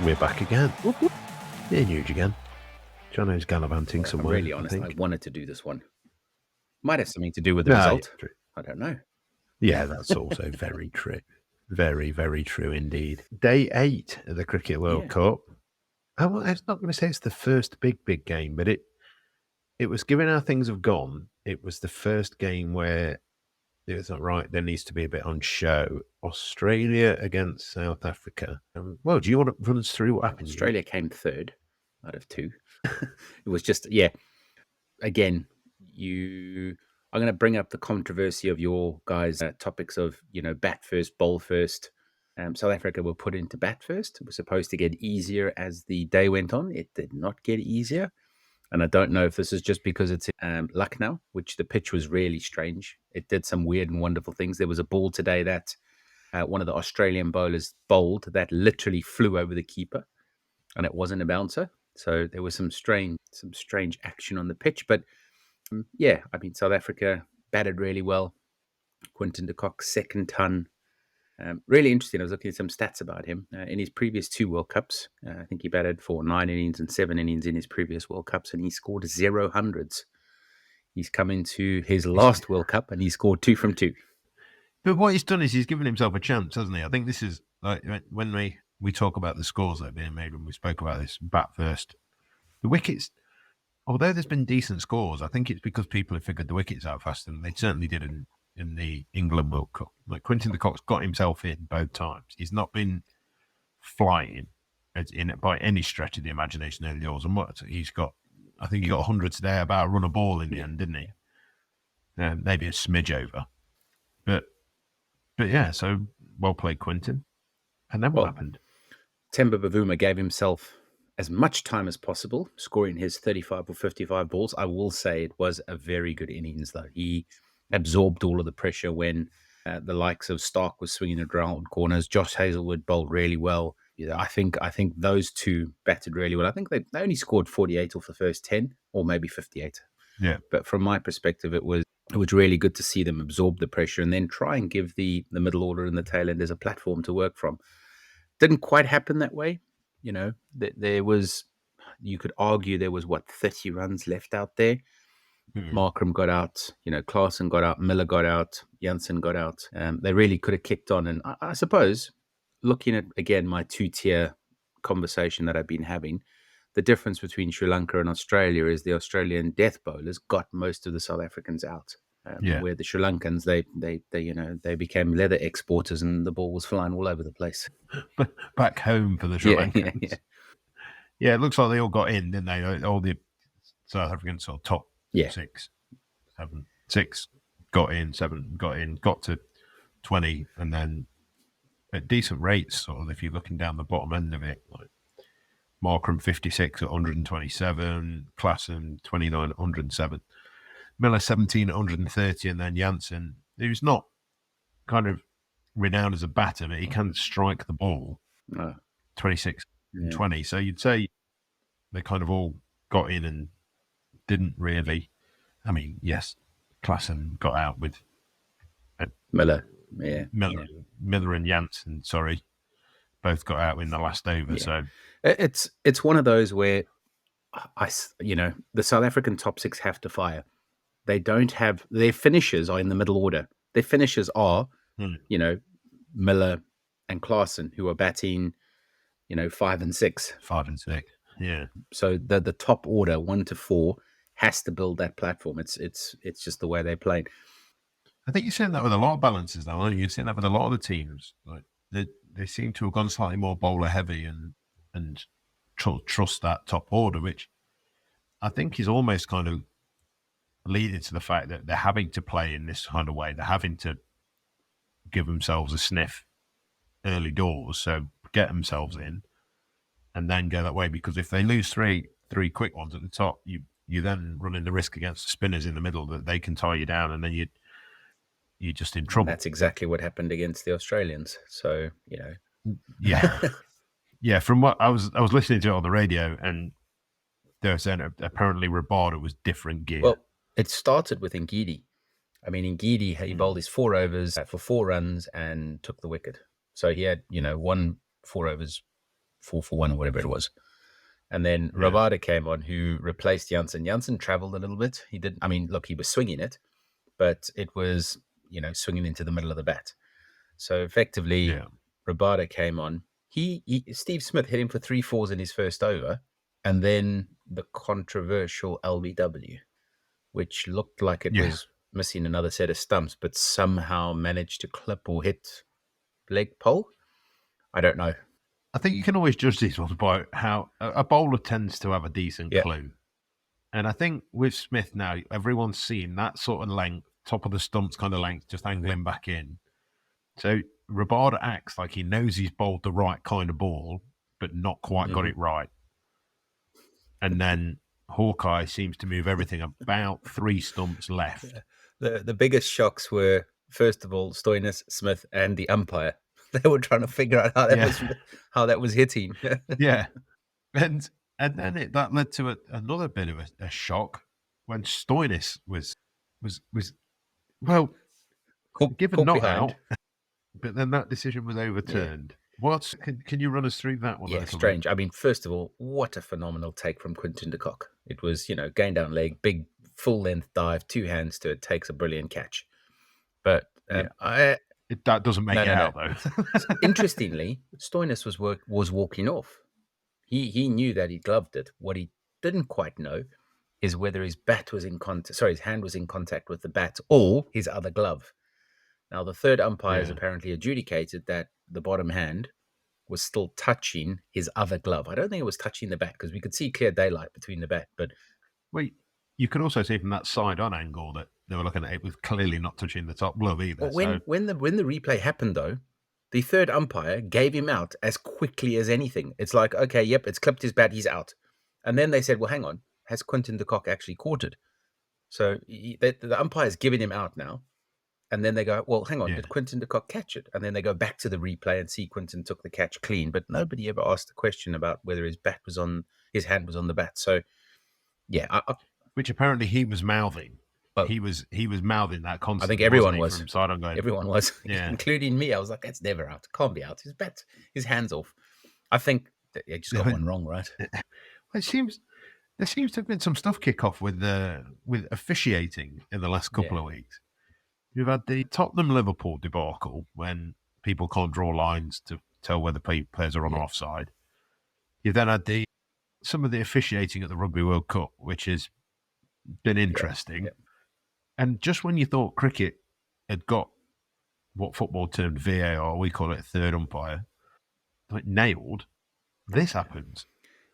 We're back again. Whoop, whoop. Yeah, Nuge again. Johnno's gallivanting If I'm somewhere. really honest, I wanted to do this one. Might have something to do with the No, result. yeah, true. I don't know. Yeah, that's also very true. Very, very true indeed. Day 8 of the Cricket World Cup. I was not going to say it's the first big game, but it was, given how things have gone, it was the first game where it was not right. There needs to be a bit on show. Australia against South Africa. Well, do you want to run us through what happened? Australia came third out of 2. It was just, again, I'm going to bring up the controversy of your guys' topics of, bat first, bowl first. South Africa were put into bat first. It was supposed to get easier as the day went on. It did not get easier. And I don't know if this is just because it's in Lucknow, which the pitch was really strange. It did some weird and wonderful things. There was a ball today that one of the Australian bowlers bowled that literally flew over the keeper, and it wasn't a bouncer. So there was some strange action on the pitch. But South Africa batted really well. Quinton de Kock's second ton. Really interesting. I was looking at some stats about him. In his previous 2 World Cups, I think he batted for 9 innings and 7 innings in his previous World Cups, and he scored 0 hundreds. He's come into his last World Cup, and he scored 2 from 2. But what he's done is he's given himself a chance, hasn't he? I think this is like when we talk about the scores that are being made, when we spoke about this bat first, the wickets, although there's been decent scores, I think it's because people have figured the wickets out faster, and they certainly did in the England World Cup. Like Quinton de Kock's got himself in both times. He's not been flying by any stretch of the imagination early doors. And what he's got, I think he got 100 today, about a run a ball in the end, didn't he? Maybe a smidge over. But yeah, so well played, Quinton. And then what happened? Temba Bavuma gave himself as much time as possible, scoring his 35 or 55 balls. I will say it was a very good innings, though. He absorbed all of the pressure when the likes of Stark was swinging around corners. Josh Hazlewood bowled really well. I think those two batted really well. I think they only scored 48 off the first 10, or maybe 58. Yeah. But from my perspective, it was really good to see them absorb the pressure and then try and give the middle order and the tail end as a platform to work from. Didn't quite happen that way. There was, you could argue there was 30 runs left out there. Markram got out, Klaasen got out, Miller got out, Janssen got out. They really could have kicked on. And I suppose, looking at, again, my 2-tier conversation that I've been having, the difference between Sri Lanka and Australia is the Australian death bowlers got most of the South Africans out. Where the Sri Lankans, they became leather exporters and the ball was flying all over the place. Back home for the Sri Lankans. Yeah, it looks like they all got in, didn't they? All the South Africans sort of top 6 got in, 7 got in, got to 20, and then at decent rates, sort of, if you're looking down the bottom end of it, like Markram 56 at 127, Klaasen 29 at 107, Miller 17 at 130, and then Janssen, who's not kind of renowned as a batter, but he can strike the ball, 26 and 20. So you'd say they kind of all got in and didn't really. I mean, yes, Klaasen got out with Miller and Janssen, both got out in the last over. Yeah. So it's one of those where the South African top 6 have to fire. They don't have, their finishers are in the middle order. Their finishers are, Miller and Klaasen, who are batting, 5 and 6. 5 and 6. Yeah. So the top order, 1 to 4, has to build that platform. It's just the way they play. I think you're seeing that with a lot of balances now, aren't you? You're seeing that with a lot of the teams. Like they seem to have gone slightly more bowler heavy and trust that top order, which I think is almost kind of leading to the fact that they're having to play in this kind of way. They're having to give themselves a sniff early doors, so get themselves in and then go that way, because if they lose three quick ones at the top, you then running the risk against the spinners in the middle that they can tie you down, and then you're just in trouble. That's exactly what happened against the Australians. So, yeah. From what I was listening to it on the radio, and they were saying apparently Rabada was different gear. Well, it started with Ngidi. I mean, Ngidi, he bowled his 4 overs for 4 runs and took the wicket. So he had, 1 4 overs 4-4-1 or whatever it was. And then Yeah. Rabada came on, who replaced Janssen. Janssen traveled a little bit. He didn't. I mean, look, he was swinging it, but it was swinging into the middle of the bat. So effectively, Yeah. Rabada came on. Steve Smith hit him for 3-4s in his first over, and then the controversial LBW, which looked like it Yeah. was missing another set of stumps, but somehow managed to clip or hit leg pole. I don't know. I think you can always judge these ones by how a bowler tends to have a decent Yeah. clue. And I think with Smith now, everyone's seeing that sort of length, top of the stumps kind of length, just angling back in. So Rabada acts like he knows he's bowled the right kind of ball, but not quite got it right. And then Hawkeye seems to move everything about 3 stumps left. The biggest shocks were, first of all, Stoinis, Smith, and the umpire. They were trying to figure out how that was hitting. Yeah. And then that led to another bit of a shock when Stoinis was well given not behind. out, but then that decision was overturned. Yeah. Can you run us through that one? Yeah, strange. I mean, first of all, what a phenomenal take from Quinton de Kock. It was, going down leg, big full length dive, 2 hands to it, takes a brilliant catch. But that doesn't make it out though. Interestingly, Stoinis was walking off. He knew that he gloved it. What he didn't quite know is whether his his hand was in contact with the bat or his other glove. Now, the third umpire has apparently adjudicated that the bottom hand was still touching his other glove. I don't think it was touching the bat because we could see clear daylight between the bat. But you could also see from that side-on angle that they were looking at it was clearly not touching the top glove either. Well, when the replay happened, though, the third umpire gave him out as quickly as anything. It's like, okay, yep, it's clipped his bat, he's out. And then they said, well, hang on, has Quinton de Kock actually caught it? So the umpire's giving him out now. And then they go, well, hang on, did Quinton de Kock catch it? And then they go back to the replay and see Quinton took the catch clean. But nobody ever asked the question about whether his hand was on the bat. So, yeah. Which apparently he was mouthing. Well, he was mouthing that constantly. I think everyone was. From side on going. Everyone was, including me. I was like, that's never out. It can't be out. His hand's off. I think that you just got one wrong, right? There seems to have been some stuff kick off with officiating in the last couple of weeks. You've had the Tottenham-Liverpool debacle when people can't draw lines to tell whether players are on or offside. You've then had some of the officiating at the Rugby World Cup, which has been interesting. And just when you thought cricket had got what football termed VAR, we call it third umpire, like nailed, this happens.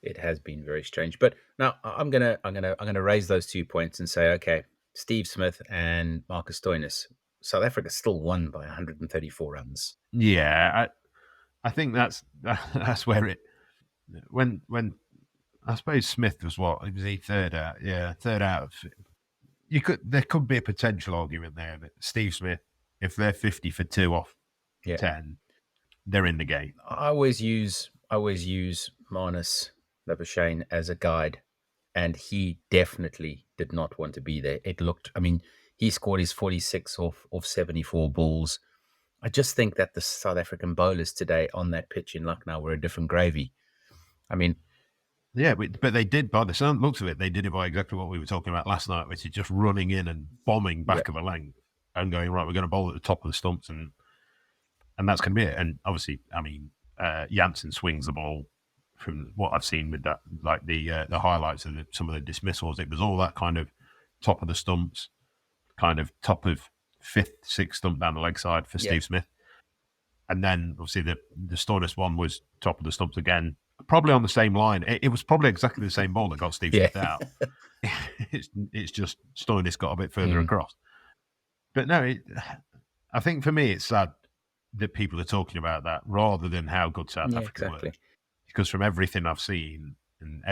It has been very strange. But now I'm gonna raise those 2 points and say, okay, Steve Smith and Marcus Stoinis, South Africa still won by 134 runs. Yeah, I think that's where it when I suppose Smith was was he third out? Yeah, third out. There could be a potential argument there that Steve Smith, if they're 50 for 2 off 10, they're in the game. I always use Marnus Labuschagne as a guide. And he definitely did not want to be there. He scored his 46 off 74 balls. I just think that the South African bowlers today on that pitch in Lucknow were a different gravy. Yeah, but they did, by the sound looks of it, they did it by exactly what we were talking about last night, which is just running in and bombing back of a length and going, right, we're going to bowl at the top of the stumps and that's going to be it. And obviously, Janssen swings the ball. From what I've seen with that, like the highlights of some of the dismissals, it was all that kind of top of the stumps, kind of top of 5th, 6th stump down the leg side for Steve Smith. And then obviously the Stoinis one was top of the stumps again, probably on the same line. It was probably exactly the same ball that got Steve Smith out. It's just Stoinis got a bit further across. But no, I think for me it's sad that people are talking about that rather than how good South Africa were. Because from everything I've seen and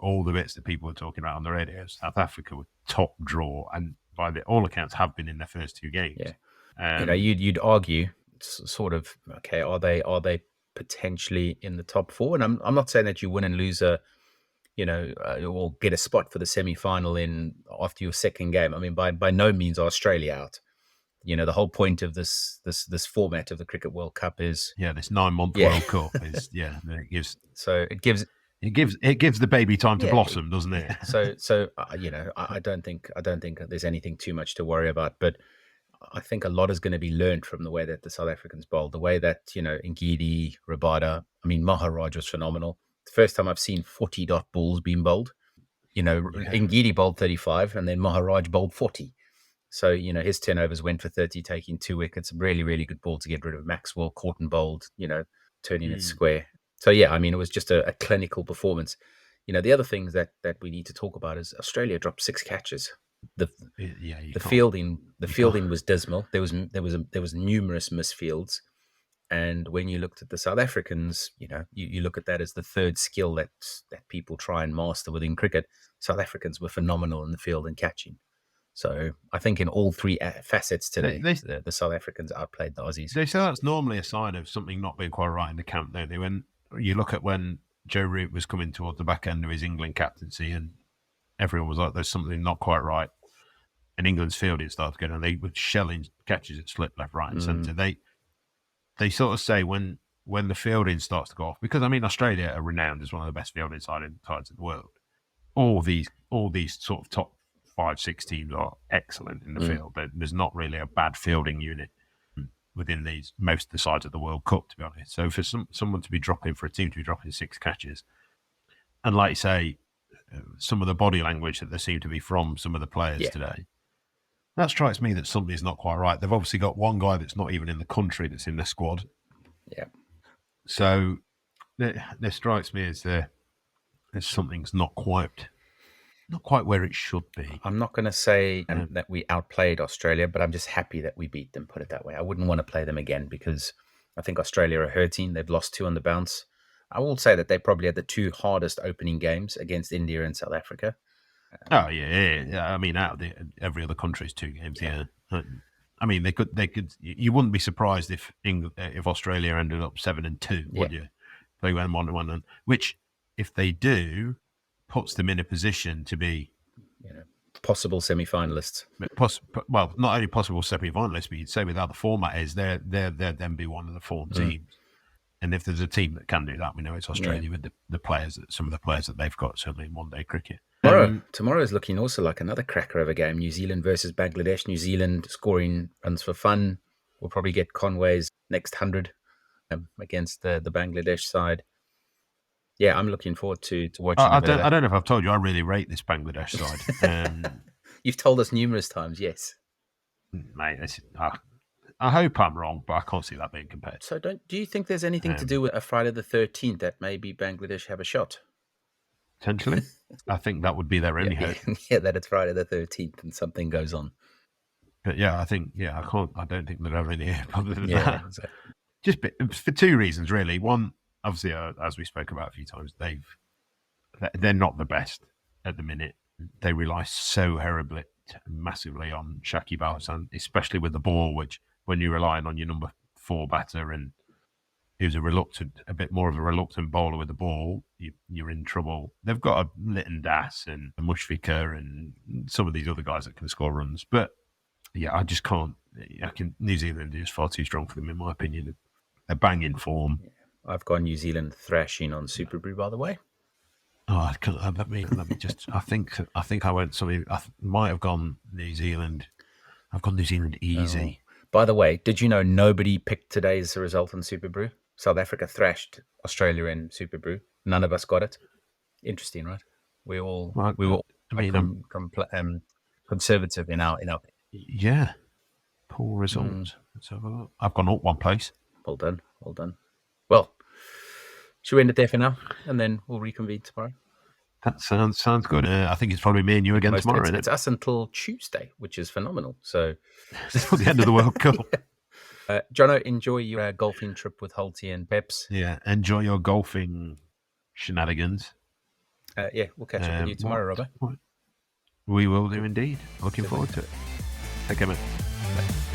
all the bits that people were talking about on the radio, South Africa were top draw, and by all accounts have been in their first 2 games. Yeah, you'd argue, sort of, okay, are they potentially in the top 4? And I'm not saying that you win and lose or get a spot for the semi-final after your second game. I mean, by no means are Australia out. the whole point of this format of the Cricket World Cup is this 9-month Yeah. World Cup is it gives so it gives the baby time to Yeah, blossom, doesn't it? So I don't think there's anything too much to worry about, but I think a lot is going to be learned from the way that the South Africans bowled, the way that Ngidi, Rabada, I mean Maharaj was phenomenal. The first time I've seen 40 dot balls being bowled. Ngidi bowled 35 and then Maharaj bowled 40. So, his turnovers went for 30, taking 2 wickets. Really, really good ball to get rid of Maxwell, caught and bowled, turning it square. So, yeah, I mean, it was just a clinical performance. The other things that we need to talk about is Australia dropped 6 catches. The fielding was dismal. There was numerous misfields. And when you looked at the South Africans, you look at that as the third skill that people try and master within cricket. South Africans were phenomenal in the field and catching. So I think in all 3 facets today, the South Africans outplayed the Aussies. They say that's normally a sign of something not being quite right in the camp, don't they? When you look at when Joe Root was coming towards the back end of his England captaincy and everyone was like, there's something not quite right. And England's fielding started getting, and they were shelling catches that slipped left, right and centre. They sort of say when the fielding starts to go off, because, I mean, Australia are renowned as one of the best fielding sides in the world. All these sort of top 5-6 teams are excellent in the field. There's not really a bad fielding unit within most of the sides of the World Cup, to be honest. So for someone to be dropping, for a team to be dropping 6 catches, and like you say, some of the body language that there seemed to be from some of the players today, that strikes me that something's not quite right. They've obviously got one guy that's not even in the country that's in the squad. Yeah. So there strikes me as something's not quite where it should be. I'm not going to say that we outplayed Australia, but I'm just happy that we beat them, put it that way. I wouldn't want to play them again because I think Australia are hurting. They've lost 2 on the bounce. I will say that they probably had the 2 hardest opening games against India and South Africa. Oh yeah. I mean, out of every other country's 2 games. Yeah. I mean, they could. You wouldn't be surprised if Australia ended up 7-2, would you? They went 1-1, which, if they do, puts them in a position to be possible semi-finalists. Well, not only possible semi-finalists, but you'd say with how the format is, they'll then be one of the 4 teams. And if there's a team that can do that, we know it's Australia with some of the players that they've got, certainly in one-day cricket. Tomorrow is looking also like another cracker of a game. New Zealand versus Bangladesh. New Zealand scoring runs for fun. We'll probably get Conway's next 100 against the Bangladesh side. Yeah, I'm looking forward to watching. I don't know if I've told you, I really rate this Bangladesh side. You've told us numerous times, yes. Mate, I hope I'm wrong, but I can't see that being compared. So do you think there's anything to do with a Friday the 13th that maybe Bangladesh have a shot? Potentially. I think that would be their only hope. Yeah, that it's Friday the 13th and something goes on. But yeah, I don't think they'd have any hope other than that. Exactly. Just for 2 reasons, really. One, obviously, as we spoke about a few times, they're not the best at the minute. They rely so massively on Shakib Al Hasan, especially with the ball, which when you're relying on your number 4 batter and who's a bit more of a reluctant bowler with the ball, you're in trouble. They've got a Litton Das and a Mushfiqur and some of these other guys that can score runs. But yeah, I just can't. New Zealand is far too strong for them, in my opinion. They're banging form. I've got New Zealand thrashing on Super Brew, by the way. Oh, I can't. Let me just. I think I went. Something. I might have gone New Zealand. I've gone New Zealand easy. Oh. By the way, did you know nobody picked today's result in Super Brew? South Africa thrashed Australia in Super Brew. None of us got it. Interesting, right? We were all conservative in our. Yeah. Poor results. So I've gone up 1 place. Well done. Well, should we end it there for now, and then we'll reconvene tomorrow? That sounds good. I think it's probably me and you again tomorrow. It's us until Tuesday, which is phenomenal. So it's the end of the World Cup. Johnno, enjoy your golfing trip with Holty and Peps. Yeah, enjoy your golfing shenanigans. We'll catch up with you tomorrow, Robbo. We will do indeed. Looking forward to it. Take care, mate. Bye.